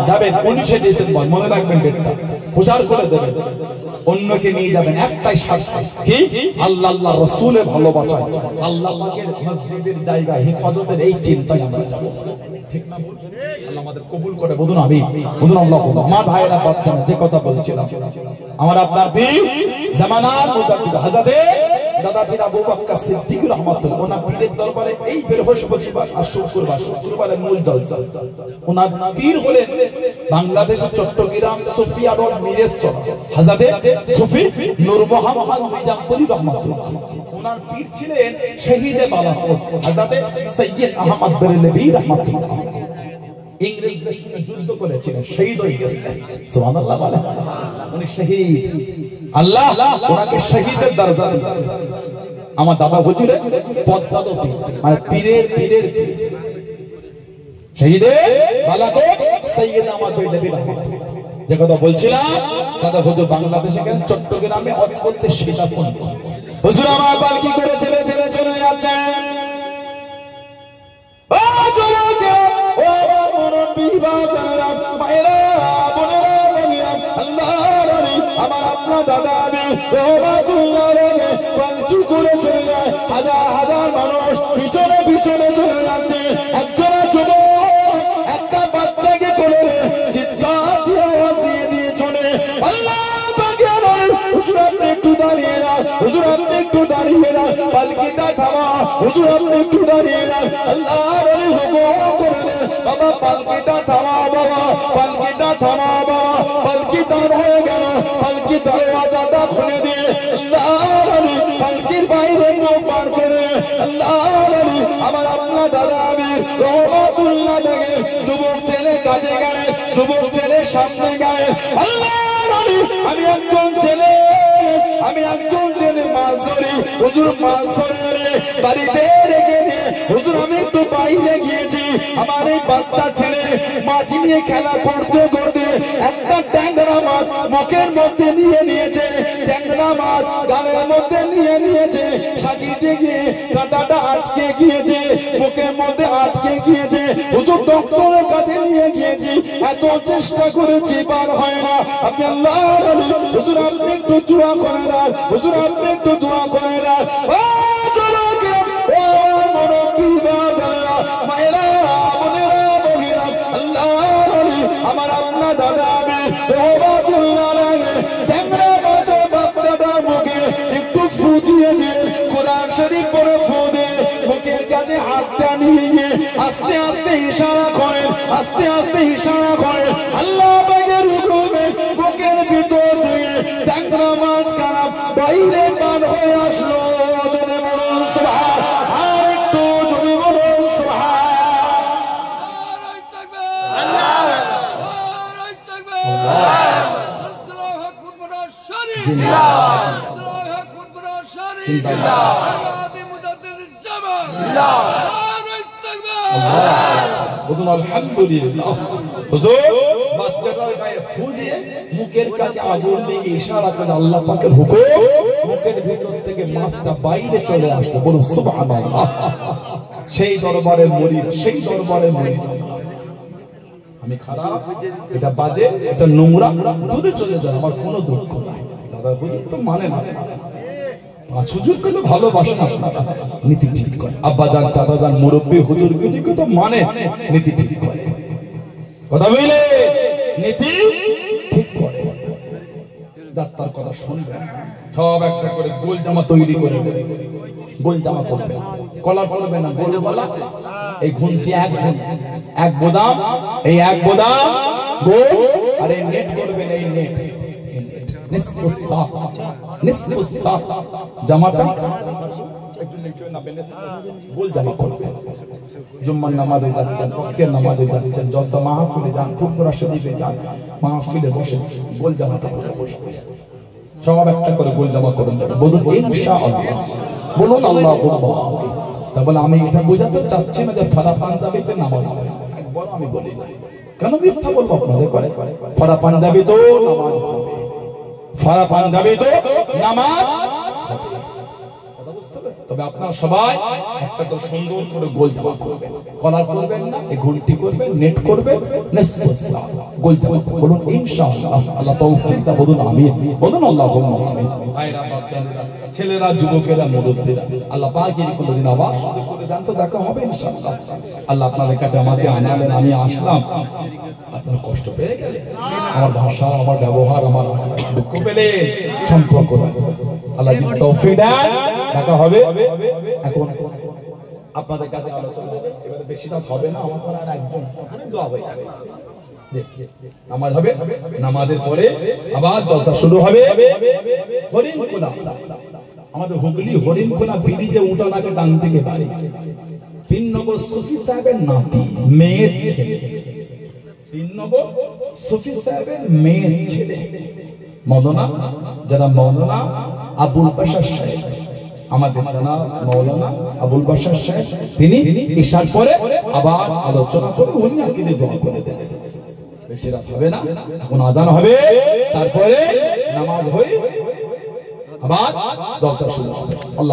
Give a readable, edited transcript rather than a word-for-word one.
যাবেন 19 ডিসেম্বর, মনে রাখবেন ডেটটা, প্রচার করে দেবেন, অন্যকে নিয়ে যাবেন একটাই স্বার্থ, কি আল্লাহ আল্লাহ রাসূলের ভালোবাসা, আল্লাহ পাকের মসজিদের জায়গা হিফাজতের এই চিন্তায় আমরা যাব। ঠিক না? আল্লাহ আমাদের কবুল করে, বলুন আমিন, বলুন আল্লাহুম্মা। আমার ভাইরা বাচ্চারা যে কথা বলছিলাম, আমার আপনার পীর জামানার মুজাদ্দিদ হযরত দাদা পীর আবু বকর সিদ্দিক রাহমাতুল্লাহ, ওনার পীরের দরবারে এই বৃহস্পতিবার আর শুক্রবারে মূল জলসা। ওনার পীর হলেন বাংলাদেশের চট্টগ্রাম সুফিয়া রোড মিরেশ্বর হযরত সুফি নূর মোহাম্মদ মির্জাপুরি রাহমাতুল্লাহ। ওনার পীর ছিলেন শহীদে বালাকোট হযরত সৈয়দ আহমদ বেরেলভী রাহমাতুল্লাহ। ইংরেজদের সঙ্গে যুদ্ধ করেছিলেন, শহীদ হয়ে গেছেন, সুবহানাল্লাহ বলেন। উনি শহীদ, আল্লাহ ওনাকে শহীদের দরজা দিয়েছেন। আমার দাদা হুজুরের পদ্মাবতী, মানে পীরের পীরের পীর শহীদে বালাকোট সৈয়দ আহমদ বেরেলভী রাহমাতুল্লাহ। যে কথা বলছিলাম, দাদা হুজুর বাংলাদেশে গেলেন, চট্টগ্রামে হজ করতে সীতাকুণ্ড। হুজুর আমার পালকি করে ছেড়ে ছেড়ে চলে যাচ্ছেন। ও চলে যাও, ও মুরব্বি বাবারা, মায়েরা, বোনেরা, আল্লাহর ওলি আমার আপনার দাদা আমি রহমাতুল্লাহ আলাইহি পালকি করে চলে যায়। হাজার হাজার মানুষ পিছনে পিছনে চলে যাচ্ছে। একজনা যুবক একটা বাচ্চাকে কোলে চিৎকার দিয়ে আওয়াজ দিয়ে চলে, আল্লাহ পাকের হুজুর আপনি একটু দাঁড়িয়ে না, হুজুর আপনি একটু দাঁড়িয়ে না, পালকিটা থামা, হুজুর আপনি একটু দাঁড়িয়ে না, আল্লাহর ওলি হুকুম করে দেন, বাবা পালকিটা থামা, বাবা পালকিটা থামা, বাবা পালকি দাঁড় হয়ে গেল, পালকি দরওয়াজাটা খুলে দিয়ে আল্লাহর ওলি পালকির বাইরে মুখ পার করে, আল্লাহর ওলি আমার আপনার দাদা আমির রহমাতুল্লাহ দেখে যুবক ছেলে কাছে গেলে, যুবক ছেলে সামনে গেলে, আল্লাহর ওলি আমি একজন ছেলে, আমি একজন ছেলে মাছ ধরি, হুজুর মাছ ধরে বাড়িতে রেখে দিয়ে হুজুর আমি একটু বাইরে গিয়েছি, আমার এই বাচ্চা ছেলে মাছ নিয়ে খেলা করতে করতে একটা ট্যাংরা মাছ মুখের মধ্যে নিয়ে নিয়েছে, ট্যাংরা মাছ গালের মধ্যে নিয়ে নিয়েছে, সাকিতে গিয়ে কাঁটাটা আটকে গিয়েছে, মুখের মধ্যে আটকে গিয়েছে, হুজুর ডক্টরের কাছে নিয়ে গিয়েছি, এত চেষ্টা করেছি বার হয় না। আমি আল্লাহর ওলি হুজুর আপনি একটু দোয়া করে দেন, হুজুর আপনি একটু দোয়া করে দেন। ও জনকে, ও মুরব্বি বাবারা, মায়েরা, বোনেরা, বহিরা, আল্লাহর ওলি আমার আপনার দাদা আমি রহমাতুল্লাহ আলাইহি ট্যাংরা মাছের বাচ্চাটা মুখে একটু ফু দিয়ে দিয়ে কোরআন শরীফ পড়ে ফু দিয়ে মুখের কাছে হাতটা নিয়ে গিয়ে আস্তে আস্তে ইশারা করেন, আস্তে আস্তে ইশারা করেন, আল্লাহ পাকের হুকুমে বুকের ভিতর থেকে ট্যাংরা মাছ খারাপ বাইরে বার হয়ে আসলো। জোরে বলুন সুবহান, আর একটু জোরে বলুন সুবহান। আলহামদুলিল্লাহ। হুজুর বাচ্চাটার গায়ে ফু দিয়ে মুখের কাছে আগুন দিয়ে ইশারা করে আল্লাহ পাকের হুকুম, মুখের ভিতর থেকে মাছটা বাইরে চলে আসলো। বলুন সুবহানাল্লাহ। সেই দরবারের মুরিদ, সেই দরবারের মুরিদ। আমি খারাপ, এটা বাজে, এটা নোংরা, দূরে চলে যান, আমার কোনো দুঃখ নাই। দাদা হুজুর তো মানে না, পাঁচ হুজুর কিন্তু ভালোবাসেন আপনারা, নীতি ঠিক করে। আব্বা জান, চাচা জান, মুরব্বী হুজুর কিন্তু তো মানে নীতি ঠিক করে, কথা বুঝলে, নীতি ঠিক করে। যাত্রার কথা শুনবেন, সব একটা করে গোল জামা তৈরি করে, গোল জামা করবে, কলার করবে না, গোল বলা এই ঘুমটি এক ঘুম, এক বোদাম, এই এক বোদাম গোল, আর এই নেট করবেন, এই নেট নিসফু সাফ, নিসফু সাফ জামাটা গোল জামা করবেন। জুম্মার নামাজে যাচ্ছেন, ওয়াক্তের নামাজে যাচ্ছেন, জলসা মাহফিলে যান, ফুরফুরা শরীফে যান, মাহফিলে বসে গোল জামাটা পরে বসবেন। সব একটা করে গোল জামা করুন, বলুন ইনশাআল্লাহ, বলুন আল্লাহুম্মা আমিন। তা বলে আমি এটা বোঝাতে চাচ্ছি না যে ফারা পাঞ্জাবিতে নামাজ হবে, একবার আমি বলি না, কেন মিথ্যা বলবো আপনাদের করে। ফারা পাঞ্জাবি তো নামাজ হবে, ফারা পাঞ্জাবি তো নামাজ হবে, কথা বুঝতে হবে। তবে আপনারা সবাই একটা তো সুন্দর করে গোল জামা করবেন, কলার করবেন না, এই ঘন্টি করবেন, নেট করবেন, গোল জামা বলুন ইনশাআল্লাহ। আল্লাহ তৌফিক দান, বলুন আমিন, বলুন আল্লাহুম্মা আমিন। ভাইরা বাচ্চারা, ছেলেরা, যুবকেরা, মুরব্বিরা, আল্লাহ পাক যদি কোনোদিন আবার করে দেন তো দেখা হবে ইনশাআল্লাহ। আল্লাহ আপনাদের কাছে আমাকে আনালেন, আমি আসলাম, আপনারা কষ্ট পেয়ে গেলেন, আমার ভাষা, আমার ব্যবহার, আমার দুঃখ পেলে সম্পর্ক আল্লাহ তৌফিক দেন, দেখা হবে। এখন আপনাদের কাছে আলোচনা হবে, এবারে বেশি রাত হবে না, আমার পরে আর একজন দোয়া হয়ে যাবে, নামাজ হবে, নামাজের পরে আবার জলসা শুরু হবে। হরিণখোলা, আমাদের হুগলি হরিণখোলা ব্রিজে উঠানাকে ডান থেকে বাড়ি, তিননগর সুফি সাহেবের নাতি, মেয়ের ছেলে, তিননগর সুফি সাহেবের মেয়ের ছেলে মৌলানা, যারা মৌলানা আবুল বাশার সাহেব, আমাদের জানাব মৌলানা আবুল বাশার সাহেব, তিনি ঈশার পরে আবার আলোচনা করে উনি আকিদে দোয়া করে দেন। বেশি রাত হবে না, এখন আজান হবে, তারপরে নামাজ হয়ে আবার দশটা শুরু হবে।